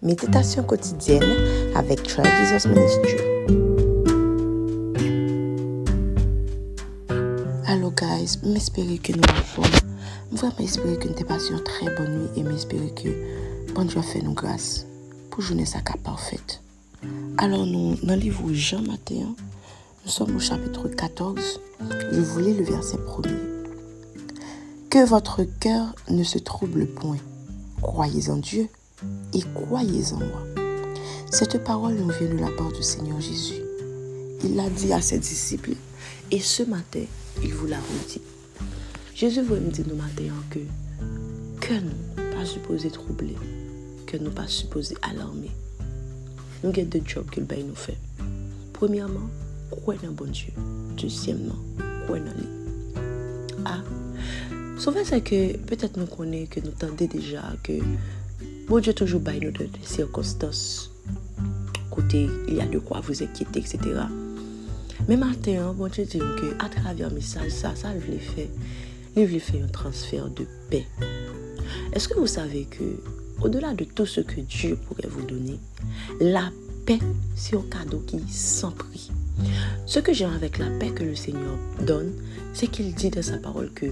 Méditation quotidienne avec Try Jesus Ministry. Hello guys, m'espérer que nous en forme. Vraiment espérer que nous passons une très bonne nuit et m'espérer que bon Dieu fait nous grâce pour journée sa cap parfaite. Alors nous, dans le livre Jean matin, nous sommes au chapitre 14. Je vous lis le verset 1er. Que votre cœur ne se trouble point. Croyez en Dieu et croyez en moi. Cette parole nous vient de la part du Seigneur Jésus. Il l'a dit à ses disciples et ce matin, il vous l'a redit. Jésus veut me dire nous matin que nous pas supposé troubler, que nous pas supposé alarmer. Nous avons deux jobs que le bail nous fait. Premièrement, croire dans bon Dieu. Deuxièmement, croire dans lui. Sauf c'est que peut-être nous connaissons, que nous tendons déjà que bon Dieu toujours baille nous des circonstances. Côté, il y a de quoi vous inquiéter, etc. Mais maintenant, bon Dieu dit que à travers le message, ça il voulait faire un transfert de paix. Est-ce que vous savez que au-delà de tout ce que Dieu pourrait vous donner, la paix, c'est un cadeau qui est sans prix. Ce que j'aime avec la paix que le Seigneur donne, c'est qu'il dit dans sa parole que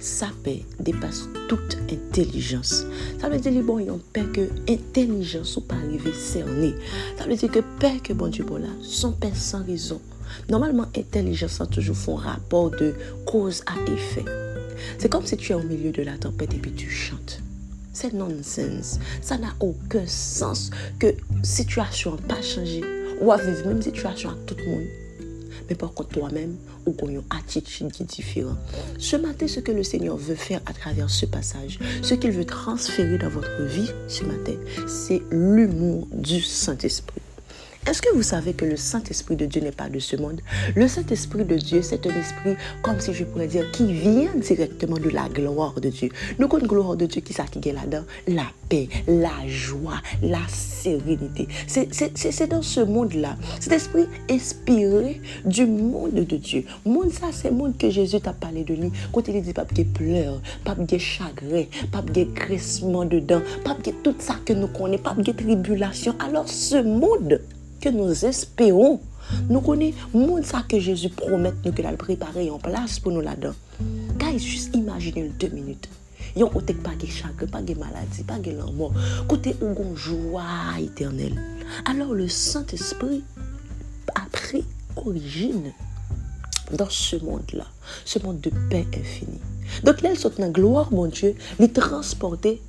sa paix dépasse toute intelligence. Ça veut dire bon, il y a une paix que intelligence ou pas arriver cerner. Ça veut dire que paix que bon Dieu bon là, son paix sans raison. Normalement, intelligence a toujours fait un rapport de cause à effet. C'est comme si tu es au milieu de la tempête et puis tu chantes. C'est nonsense. Ça n'a aucun sens que situation n'a pas changé. Ou à vivre même situation à tout le monde. Mais par contre, toi-même, ou qu'on a une attitude qui est différente. Ce matin, ce que le Seigneur veut faire à travers ce passage, ce qu'il veut transférer dans votre vie ce matin, c'est l'humour du Saint-Esprit. Est-ce que vous savez que le Saint-Esprit de Dieu n'est pas de ce monde? Le Saint-Esprit de Dieu, c'est un esprit, comme si je pourrais dire, qui vient directement de la gloire de Dieu. Nous connaissons la gloire de Dieu qui est là-dedans? La paix, la joie, la sérénité. C'est dans ce monde-là. Cet esprit inspiré du monde de Dieu. Monde ça, c'est le monde que Jésus t'a parlé de lui. Quand il dit, pas de pleurs, pas de chagrin, pas de crissement dedans, pas de tout ça que nous connaissons, pas de tribulation. Alors ce monde que nous espérons, nous connaissons le monde ça que Jésus promet nous que l'a préparé en place pour nous là-dedans. Guys, juste imaginez 2 minutes. Yon côté pas de chagrin, pas de maladie, pas de mort, côté où on joie éternelle. Alors le Saint-Esprit a pris origine dans ce monde-là, ce monde de paix infinie. Donc là, il saute dans gloire, mon Dieu, il transporter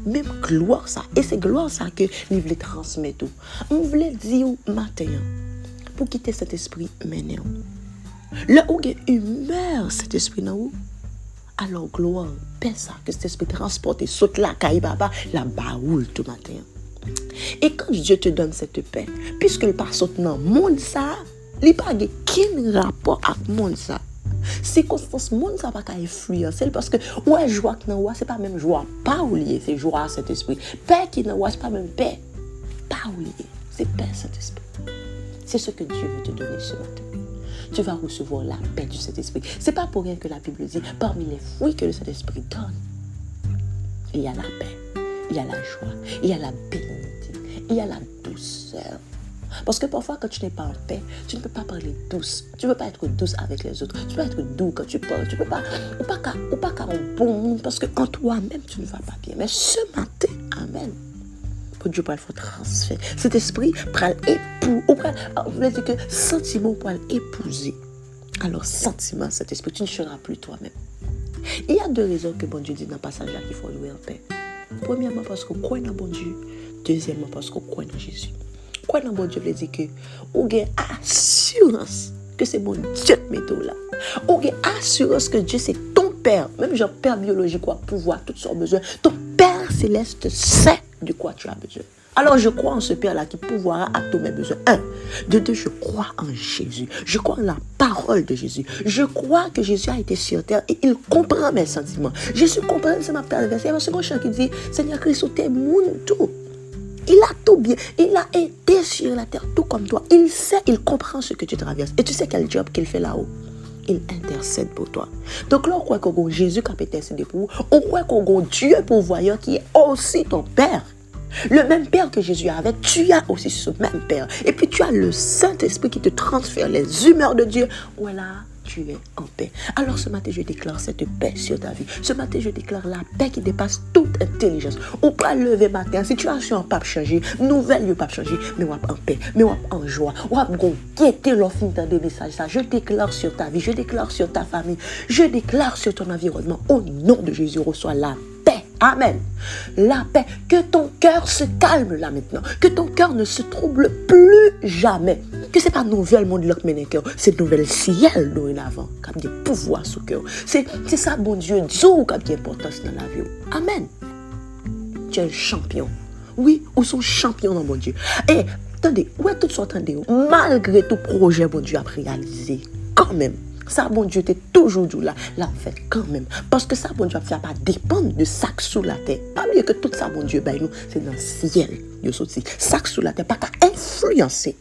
même gloire ça. Et c'est gloire ça que il voulait transmettre tout. On voulait dire matin pour quitter cet esprit maintenant. Là où il y a humeur cet esprit dans où, alors gloire, paix ça que cet esprit transporté saute la caille papa, la baoule tout matin. Et quand Dieu te donne cette paix, puisque le pas saute dans monde ça, il n'y a pas aucun rapport avec monde ça. Circonstance monde ça pas qu'à influencer parce que ouais joie que non c'est pas même joie pas oublier, c'est joie cet esprit. Paix qui non c'est pas même paix pas oublier, c'est paix cet esprit. C'est ce que Dieu veut te donner ce matin. Tu vas recevoir la paix du Saint-Esprit. C'est pas pour rien que la Bible dit parmi les fruits que le Saint-Esprit donne, il y a la paix, il y a la joie, il y a la bénignité, il y a la douceur. Parce que parfois, quand tu n'es pas en paix, tu ne peux pas parler douce. Tu ne peux pas être douce avec les autres. Tu peux être doux quand tu parles. Tu ne peux pas, ou pas qu'à un bon monde, parce qu'en toi-même, tu ne vas pas bien. Mais ce matin, amen, pour Dieu, pour le faire transfert. Cet esprit, pour l'époux, vous voulez dire que sentiment pour l'épouser. Alors, sentiment, cet esprit, tu ne seras plus toi-même. Il y a 2 raisons que bon Dieu dit dans le passage-là qu'il faut louer en paix. Premièrement, parce qu'on croit dans bon Dieu. Deuxièmement, parce qu'on croit dans Jésus. Quoi dans bon Dieu veut dire que ou gain assurance que c'est mon Dieu méthode là. Ou gain assurance que Dieu c'est ton père, même genre père biologique quoi pouvoir tout son besoin. Ton père céleste sait de quoi tu as besoin. Alors je crois en ce père là qui pourvoira à tous mes besoins. 1, de 2, je crois en Jésus. Je crois en la parole de Jésus. Je crois que Jésus a été sur terre et il comprend mes sentiments. Jésus comprend c'est ma perversion. Il y a un second chant qui dit Seigneur Christ, t'es mon tout. Il a tout bien. Il a été sur la terre, tout comme toi. Il sait, il comprend ce que tu traverses. Et tu sais quel job qu'il fait là-haut? Il intercède pour toi. Donc là, on croit qu'on a Jésus qui a intercédé pour vous. On croit qu'on a Dieu pourvoyeur qui est aussi ton Père. Le même Père que Jésus avait, tu as aussi ce même Père. Et puis tu as le Saint-Esprit qui te transfère les humeurs de Dieu. Voilà, tu es en paix. Alors ce matin, je déclare cette paix sur ta vie. Ce matin, je déclare la paix qui dépasse toute intelligence. On peut lever matin, situation n'a pas changé, nouvelle n'a pas changé, mais on va en paix, mais on va en joie. On va guetter l'offre des messages. Ça, je déclare sur ta vie, je déclare sur ta famille, je déclare sur ton environnement. Au nom de Jésus, reçois la paix. Amen. La paix. Que ton cœur se calme là maintenant. Que ton cœur ne se trouble plus jamais. Que ce n'est pas nouvelle monde qui mène cœur. C'est nouvelle ciel dorénavant. Qui a des pouvoirs sur le cœur. C'est ça, bon Dieu, Dieu qui a de l'importance dans la vie. Amen. Tu es un champion. Oui, ou son champion dans mon Dieu. Et attendez, ouais, tout ça, attendez. Malgré tout projet, bon Dieu a réalisé. Quand même. Ça, bon Dieu, t'es toujours là, fait quand même. Parce que ça, bon Dieu, ça pas dépendre de ça sous la terre. Pas oublier que tout ça, bon Dieu, ben nous, c'est dans le ciel. Ça sous la terre, pas qu'à influencer.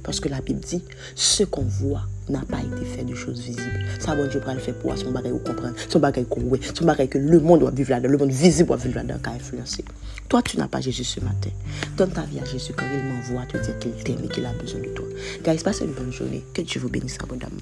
Parce que la Bible dit, ce qu'on voit n'a pas été fait de choses visibles. Ça, bon Dieu, va le faire pour son bagage ou comprendre, son bagage qu'on voit, son bagage que le monde doit vivre là-dedans, le monde visible doit vivre là-dedans, qu'à influencer. Toi, tu n'as pas Jésus ce matin. Donne ta vie à Jésus quand il m'envoie te dire qu'il t'aime et qu'il a besoin de toi. Guys, passez une bonne journée. Que Dieu vous bénisse abondamment.